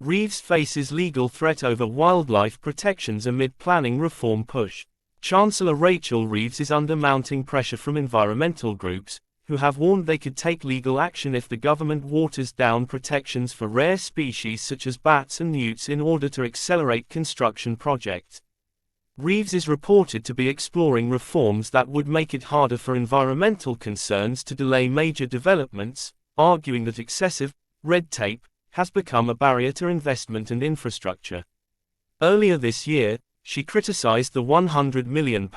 Reeves faces legal threat over wildlife protections amid planning reform push. Chancellor Rachel Reeves is under mounting pressure from environmental groups, who have warned they could take legal action if the government waters down protections for rare species such as bats and newts in order to accelerate construction projects. Reeves is reported to be exploring reforms that would make it harder for environmental concerns to delay major developments, arguing that excessive red tape has become a barrier to investment and infrastructure. Earlier this year, she criticized the £100 million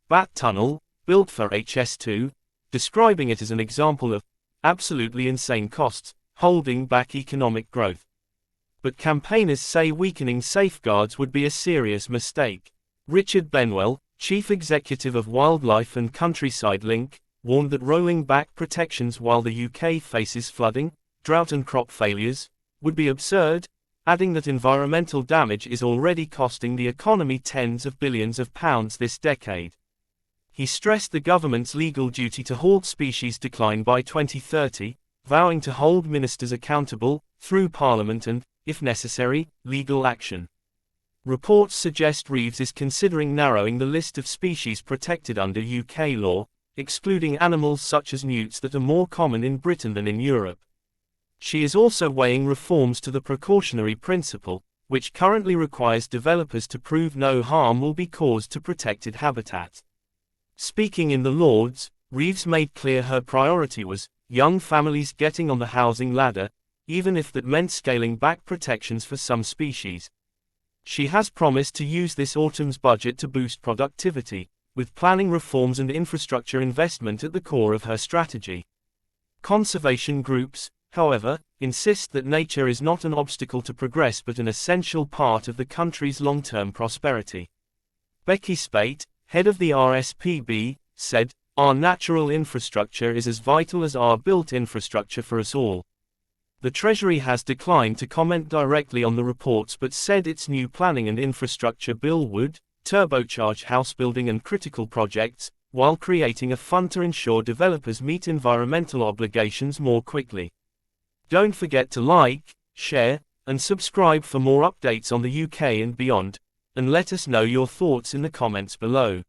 Bat Tunnel, built for HS2, describing it as an example of absolutely insane costs, holding back economic growth. But campaigners say weakening safeguards would be a serious mistake. Richard Benwell, chief executive of Wildlife and Countryside Link, warned that rolling back protections while the UK faces flooding, drought and crop failures would be absurd, adding that environmental damage is already costing the economy tens of billions of pounds this decade. He stressed the government's legal duty to halt species decline by 2030, vowing to hold ministers accountable, through Parliament and, if necessary, legal action. Reports suggest Reeves is considering narrowing the list of species protected under UK law, excluding animals such as newts that are more common in Britain than in Europe. She is also weighing reforms to the precautionary principle, which currently requires developers to prove no harm will be caused to protected habitat. Speaking in the Lords, Reeves made clear her priority was young families getting on the housing ladder, even if that meant scaling back protections for some species. She has promised to use this autumn's budget to boost productivity, with planning reforms and infrastructure investment at the core of her strategy. Conservation groups, however, insist that nature is not an obstacle to progress but an essential part of the country's long-term prosperity. Becky Spate, head of the RSPB, said, "Our natural infrastructure is as vital as our built infrastructure for us all." The Treasury has declined to comment directly on the reports but said its new planning and infrastructure bill would turbocharge house building and critical projects, while creating a fund to ensure developers meet environmental obligations more quickly. Don't forget to like, share, and subscribe for more updates on the UK and beyond, and let us know your thoughts in the comments below.